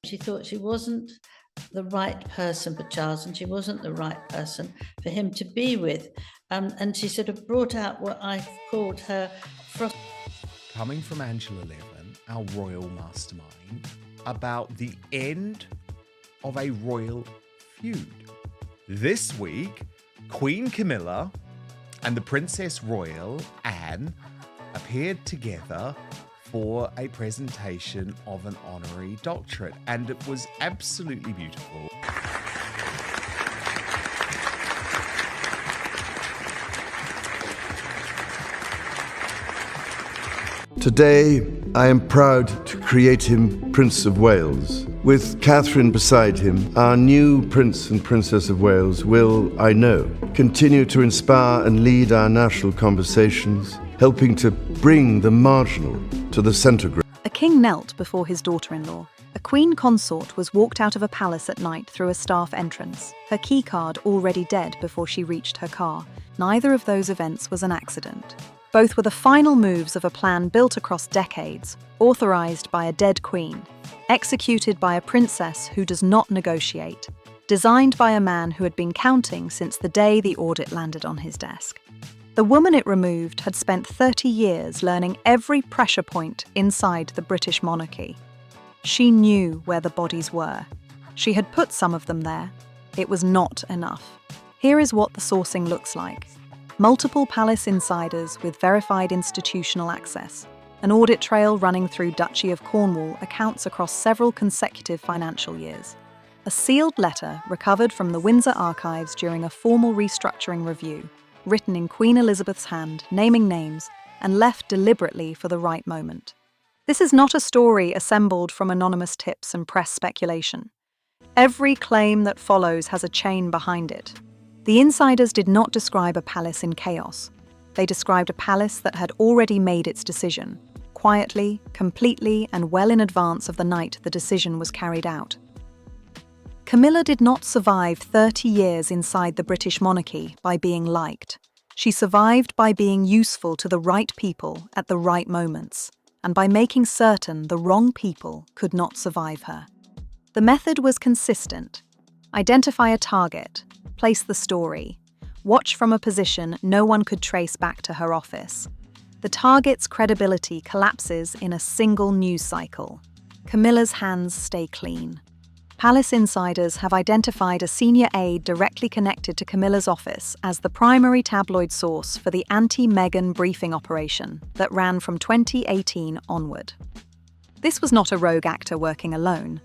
She thought she wasn't the right person for Charles, and she wasn't the right person for him to be with. And she sort of brought out what I called her frost. Coming from Angela Levin, our royal mastermind, about the end of a royal feud. This week, Queen Camilla and the Princess Royal Anne appeared together for a presentation of an honorary doctorate, and it was absolutely beautiful. Today, I am proud to create him Prince of Wales. With Catherine beside him, our new Prince and Princess of Wales will, I know, continue to inspire and lead our national conversations, helping to bring the marginal to the centre. A king knelt before his daughter-in-law. A queen consort was walked out of a palace at night through a staff entrance, her keycard already dead before she reached her car. Neither of those events was an accident. Both were the final moves of a plan built across decades, authorized by a dead queen, executed by a princess who does not negotiate, designed by a man who had been counting since the day the audit landed on his desk. The woman it removed had spent 30 years learning every pressure point inside the British monarchy. She knew where the bodies were. She had put some of them there. It was not enough. Here is what the sourcing looks like. Multiple palace insiders with verified institutional access. An audit trail running through Duchy of Cornwall accounts across several consecutive financial years. A sealed letter recovered from the Windsor archives during a formal restructuring review, written in Queen Elizabeth's hand, naming names, and left deliberately for the right moment. This is not a story assembled from anonymous tips and press speculation. Every claim that follows has a chain behind it. The insiders did not describe a palace in chaos. They described a palace that had already made its decision, quietly, completely, and well in advance of the night the decision was carried out. Camilla did not survive 30 years inside the British monarchy by being liked. She survived by being useful to the right people at the right moments, and by making certain the wrong people could not survive her. The method was consistent. Identify a target, place the story, watch from a position no one could trace back to her office. The target's credibility collapses in a single news cycle. Camilla's hands stay clean. Palace insiders have identified a senior aide directly connected to Camilla's office as the primary tabloid source for the anti-Meghan briefing operation that ran from 2018 onward. This was not a rogue actor working alone.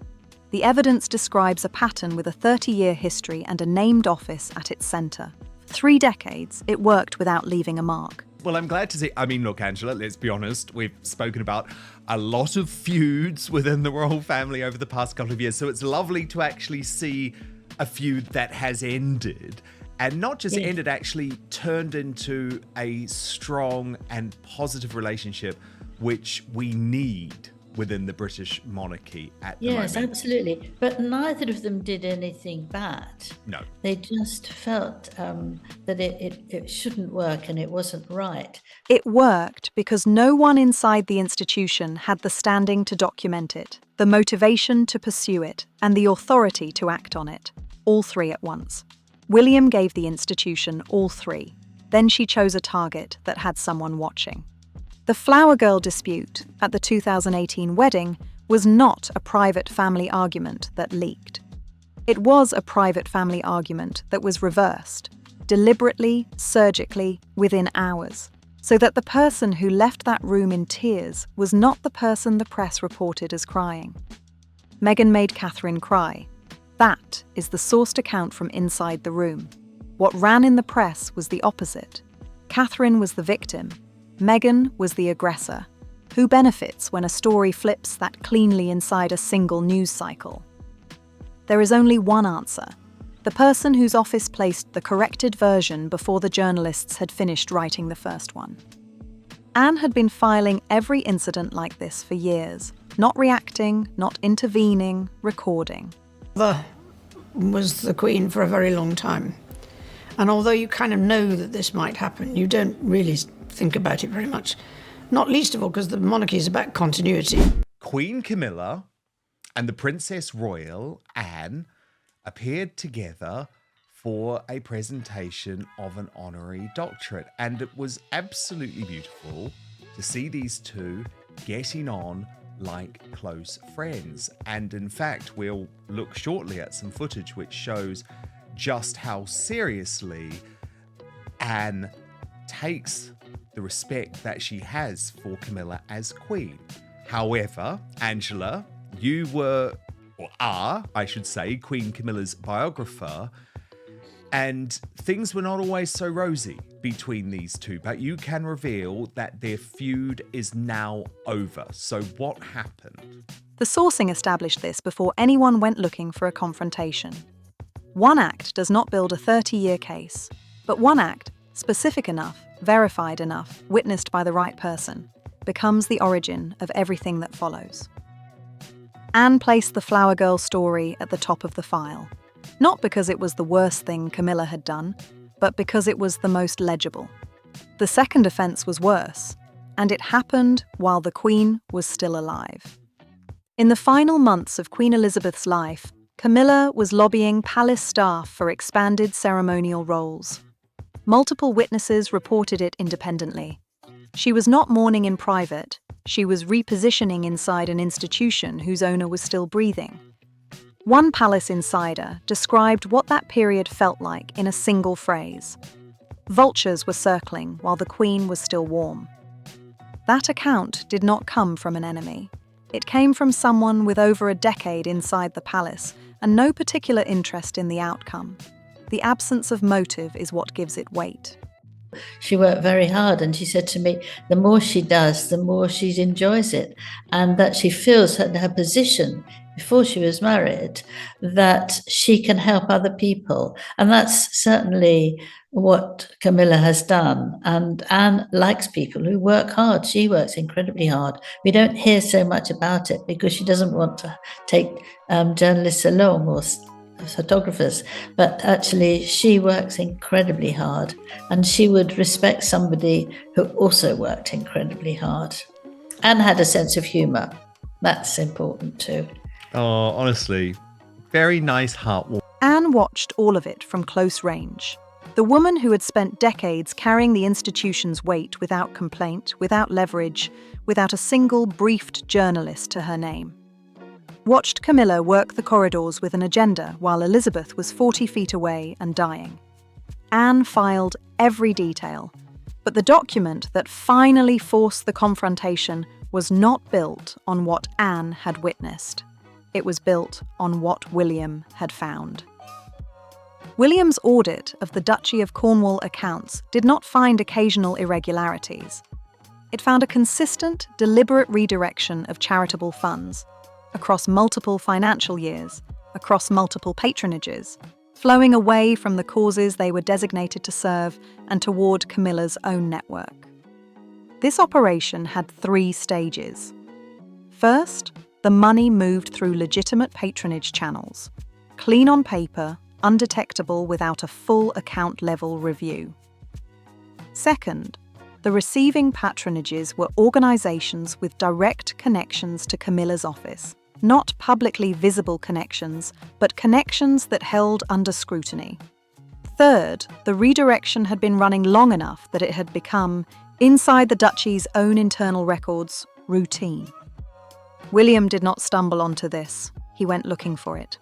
The evidence describes a pattern with a 30-year history and a named office at its centre. For 3 decades, it worked without leaving a mark. Well, I'm glad to see. I mean, look, Angela, let's be honest. We've spoken about a lot of feuds within the royal family over the past couple of years. So it's lovely to actually see a feud that has ended, and not just ended, actually turned into a strong and positive relationship, which we need within the British monarchy at the moment. Yes, absolutely. But neither of them did anything bad. No. They just felt that it shouldn't work and it wasn't right. It worked because no one inside the institution had the standing to document it, the motivation to pursue it, and the authority to act on it. All 3 at once. William gave the institution all 3. Then she chose a target that had someone watching. The Flower Girl dispute at the 2018 wedding was not a private family argument that leaked. It was a private family argument that was reversed, deliberately, surgically, within hours, so that the person who left that room in tears was not the person the press reported as crying. Meghan made Catherine cry. That is the sourced account from inside the room. What ran in the press was the opposite. Catherine was the victim. Meghan was the aggressor. Who benefits when a story flips that cleanly inside a single news cycle? There is only one answer. The person whose office placed the corrected version before the journalists had finished writing the first one. Anne had been filing every incident like this for years, not reacting, not intervening, recording. Was the Queen for a very long time. And although you kind of know that this might happen, you don't really think about it very much. Not least of all because the monarchy is about continuity. Queen Camilla and the Princess Royal, Anne, appeared together for a presentation of an honorary doctorate. And it was absolutely beautiful to see these two getting on like close friends. And in fact, we'll look shortly at some footage which shows just how seriously Anne takes the respect that she has for Camilla as queen. However, Angela, you were, or are, I should say, Queen Camilla's biographer, and things were not always so rosy between these two, but you can reveal that their feud is now over. So what happened? The sourcing established this before anyone went looking for a confrontation. One act does not build a 30-year case, but one act, specific enough, verified enough, witnessed by the right person, becomes the origin of everything that follows. Anne placed the Flower Girl story at the top of the file, not because it was the worst thing Camilla had done, but because it was the most legible. The second offence was worse, and it happened while the Queen was still alive. In the final months of Queen Elizabeth's life, Camilla was lobbying palace staff for expanded ceremonial roles. Multiple witnesses reported it independently. She was not mourning in private, she was repositioning inside an institution whose owner was still breathing. One palace insider described what that period felt like in a single phrase. Vultures were circling while the Queen was still warm. That account did not come from an enemy. It came from someone with over a decade inside the palace and no particular interest in the outcome. The absence of motive is what gives it weight. She worked very hard, and she said to me, the more she does, the more she enjoys it, and that she feels that her position before she was married, that she can help other people. And that's certainly what Camilla has done. And Anne likes people who work hard. She works incredibly hard. We don't hear so much about it because she doesn't want to take journalists along or photographers, but actually she works incredibly hard, and she would respect somebody who also worked incredibly hard and had a sense of humour. That's important too. Oh, honestly, very nice heartwarming. Anne watched all of it from close range. The woman who had spent decades carrying the institution's weight without complaint, without leverage, without a single briefed journalist to her name. Watched Camilla work the corridors with an agenda while Elizabeth was 40 feet away and dying. Anne filed every detail, but the document that finally forced the confrontation was not built on what Anne had witnessed. It was built on what William had found. William's audit of the Duchy of Cornwall accounts did not find occasional irregularities. It found a consistent, deliberate redirection of charitable funds across multiple financial years, across multiple patronages, flowing away from the causes they were designated to serve and toward Camilla's own network. This operation had 3 stages. First, the money moved through legitimate patronage channels, clean on paper, undetectable without a full account-level review. Second, the receiving patronages were organisations with direct connections to Camilla's office, not publicly visible connections, but connections that held under scrutiny. Third, the redirection had been running long enough that it had become, inside the Duchy's own internal records, routine. William did not stumble onto this. He went looking for it.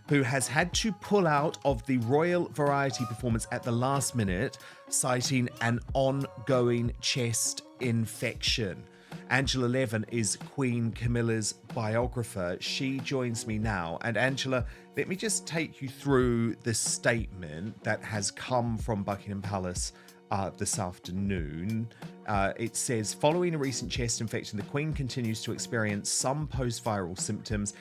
Who has had to pull out of the Royal Variety performance at the last minute, citing an ongoing chest infection. Angela Levin is Queen Camilla's biographer. She joins me now. And Angela, let me just take you through the statement that has come from Buckingham Palace this afternoon. It says, following a recent chest infection, the Queen continues to experience some post-viral symptoms,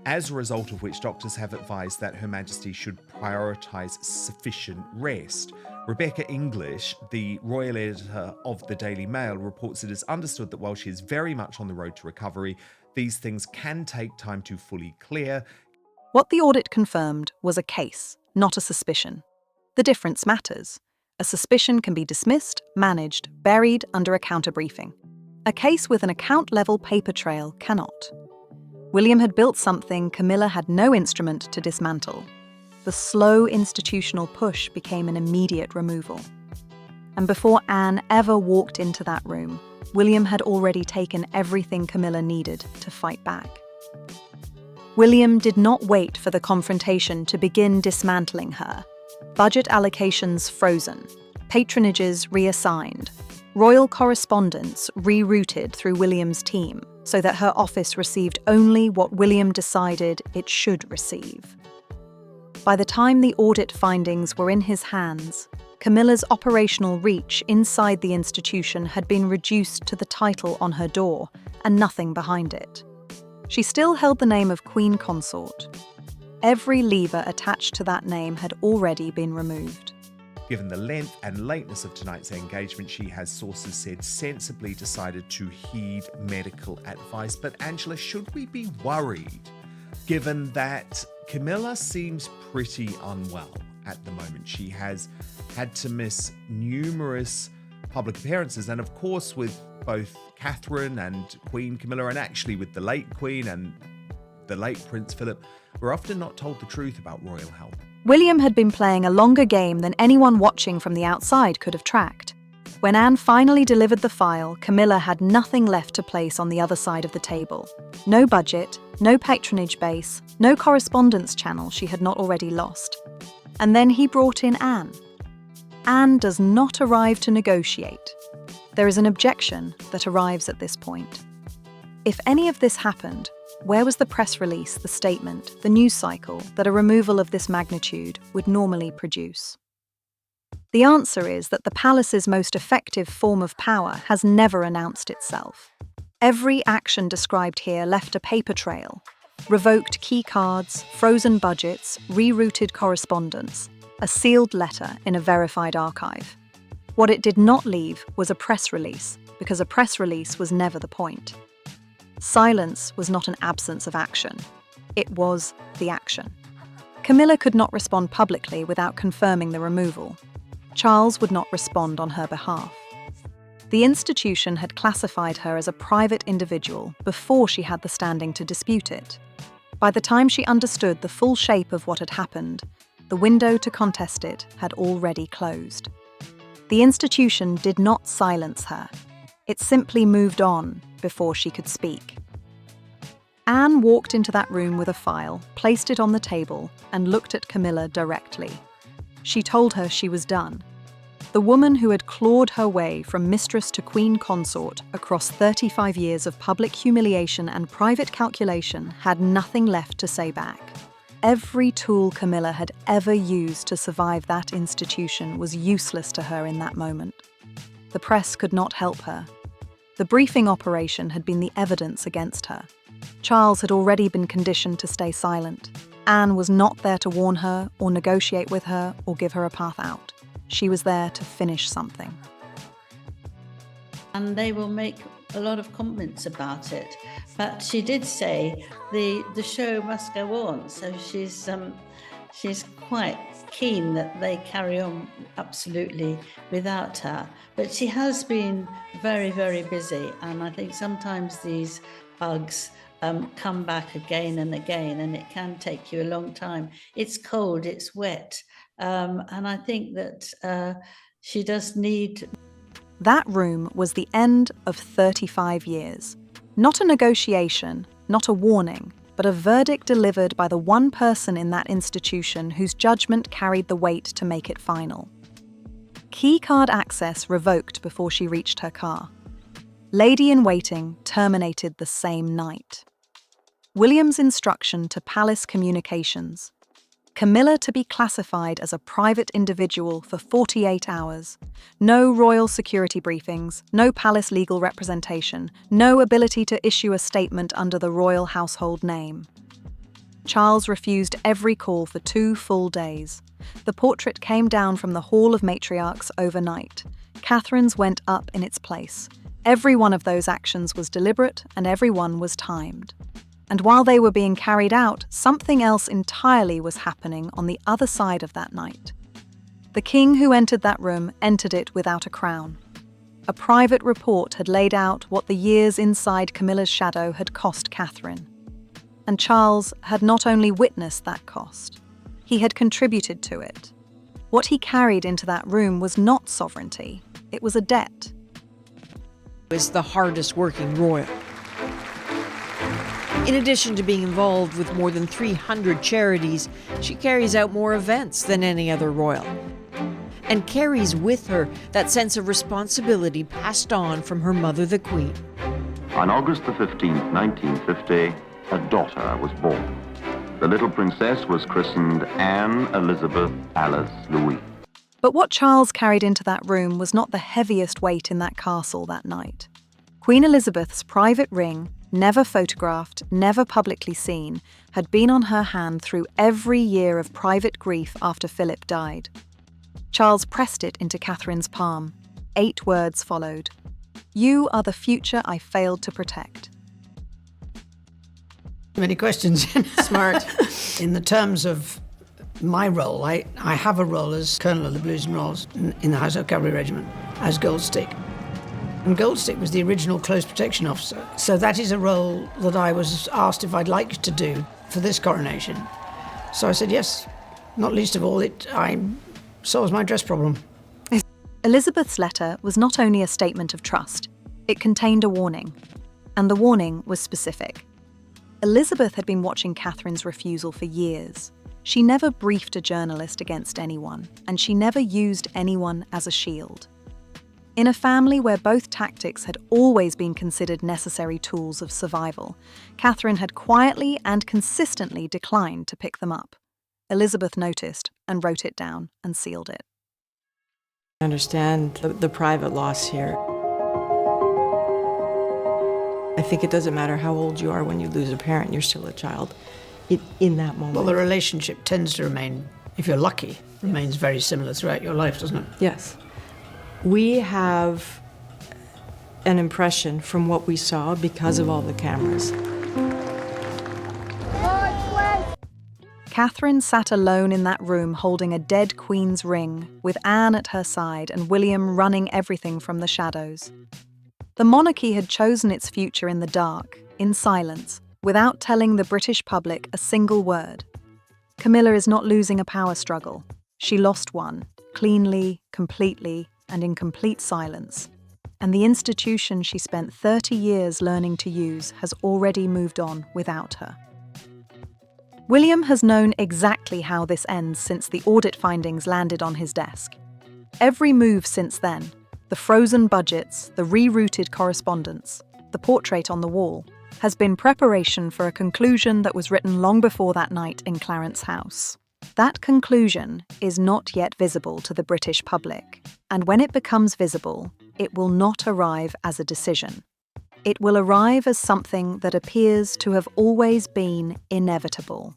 as a result of which doctors have advised that Her Majesty should prioritise sufficient rest. Rebecca English, the royal editor of the Daily Mail, reports it is understood that while she is very much on the road to recovery, these things can take time to fully clear. What the audit confirmed was a case, not a suspicion. The difference matters. A suspicion can be dismissed, managed, buried under a counter-briefing. A case with an account-level paper trail cannot. William had built something Camilla had no instrument to dismantle. The slow institutional push became an immediate removal. And before Anne ever walked into that room, William had already taken everything Camilla needed to fight back. William did not wait for the confrontation to begin dismantling her. Budget allocations frozen, patronages reassigned, royal correspondence rerouted through William's team so that her office received only what William decided it should receive. By the time the audit findings were in his hands, Camilla's operational reach inside the institution had been reduced to the title on her door and nothing behind it. She still held the name of Queen Consort. Every lever attached to that name had already been removed. Given the length and lateness of tonight's engagement, she has, sources said, sensibly decided to heed medical advice. But Angela, should we be worried, given that Camilla seems pretty unwell at the moment? She has had to miss numerous public appearances, and of course with both Catherine and Queen Camilla, and actually with the late Queen and the late Prince Philip, we're often not told the truth about royal health. William had been playing a longer game than anyone watching from the outside could have tracked. When Anne finally delivered the file, Camilla had nothing left to place on the other side of the table. No budget, no patronage base, no correspondence channel she had not already lost. And then he brought in Anne. Anne does not arrive to negotiate. There is an objection that arrives at this point. If any of this happened, where was the press release, the statement, the news cycle that a removal of this magnitude would normally produce? The answer is that the palace's most effective form of power has never announced itself. Every action described here left a paper trail: revoked key cards, frozen budgets, rerouted correspondence, a sealed letter in a verified archive. What it did not leave was a press release, because a press release was never the point. Silence was not an absence of action. It was the action. Camilla could not respond publicly without confirming the removal. Charles would not respond on her behalf. The institution had classified her as a private individual before she had the standing to dispute it. By the time she understood the full shape of what had happened, the window to contest it had already closed. The institution did not silence her. It simply moved on before she could speak. Anne walked into that room with a file, placed it on the table, and looked at Camilla directly. She told her she was done. The woman who had clawed her way from mistress to queen consort across 35 years of public humiliation and private calculation had nothing left to say back. Every tool Camilla had ever used to survive that institution was useless to her in that moment. The press could not help her. The briefing operation had been the evidence against her. Charles had already been conditioned to stay silent. Anne was not there to warn her or negotiate with her or give her a path out. She was there to finish something. And they will make a lot of comments about it. But she did say the show must go on. So she's quite keen that they carry on absolutely without her. But she has been very, very busy. And I think sometimes these bugs come back again and again, and it can take you a long time. It's cold, it's wet. And I think that she does need... That room was the end of 35 years. Not a negotiation, not a warning, but a verdict delivered by the one person in that institution whose judgment carried the weight to make it final. Keycard access revoked before she reached her car. Lady-in-waiting terminated the same night. William's instruction to Palace Communications: Camilla to be classified as a private individual for 48 hours. No royal security briefings, no palace legal representation, no ability to issue a statement under the royal household name. Charles refused every call for 2 full days. The portrait came down from the Hall of Matriarchs overnight. Catherine's went up in its place. Every one of those actions was deliberate and every one was timed. And while they were being carried out, something else entirely was happening on the other side of that night. The king who entered that room entered it without a crown. A private report had laid out what the years inside Camilla's shadow had cost Catherine. And Charles had not only witnessed that cost, he had contributed to it. What he carried into that room was not sovereignty, it was a debt. Is the hardest working royal. In addition to being involved with more than 300 charities, she carries out more events than any other royal, and carries with her that sense of responsibility passed on from her mother, the Queen. On August the 15th, 1950, a daughter was born. The little princess was christened Anne Elizabeth Alice Louise. But what Charles carried into that room was not the heaviest weight in that castle that night. Queen Elizabeth's private ring, never photographed, never publicly seen, had been on her hand through every year of private grief after Philip died. Charles pressed it into Catherine's palm. 8 words followed. "You are the future I failed to protect." Many questions. Smart. In the terms of my role, I have a role as Colonel of the Blues and Rolls in the Household Cavalry Regiment as Goldstick. And Goldstick was the original close protection officer. So that is a role that I was asked if I'd like to do for this coronation. So I said yes, not least of all, it solves my dress problem. Elizabeth's letter was not only a statement of trust, it contained a warning. And the warning was specific. Elizabeth had been watching Catherine's refusal for years. She never briefed a journalist against anyone, and she never used anyone as a shield. In a family where both tactics had always been considered necessary tools of survival, Catherine had quietly and consistently declined to pick them up. Elizabeth noticed and wrote it down and sealed it. I understand the private loss here. I think it doesn't matter how old you are when you lose a parent, you're still a child in that moment. Well, the relationship tends to remain, if you're lucky, remains very similar throughout your life, doesn't it? Yes. We have an impression from what we saw because of all the cameras. Catherine sat alone in that room holding a dead queen's ring, with Anne at her side and William running everything from the shadows. The monarchy had chosen its future in the dark, in silence, without telling the British public a single word. Camilla is not losing a power struggle. She lost one, cleanly, completely, and in complete silence. And the institution she spent 30 years learning to use has already moved on without her. William has known exactly how this ends since the audit findings landed on his desk. Every move since then, the frozen budgets, the rerouted correspondence, the portrait on the wall, has been preparation for a conclusion that was written long before that night in Clarence House. That conclusion is not yet visible to the British public, and when it becomes visible, it will not arrive as a decision. It will arrive as something that appears to have always been inevitable.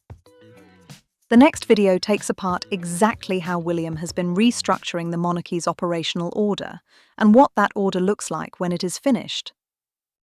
The next video takes apart exactly how William has been restructuring the monarchy's operational order, and what that order looks like when it is finished.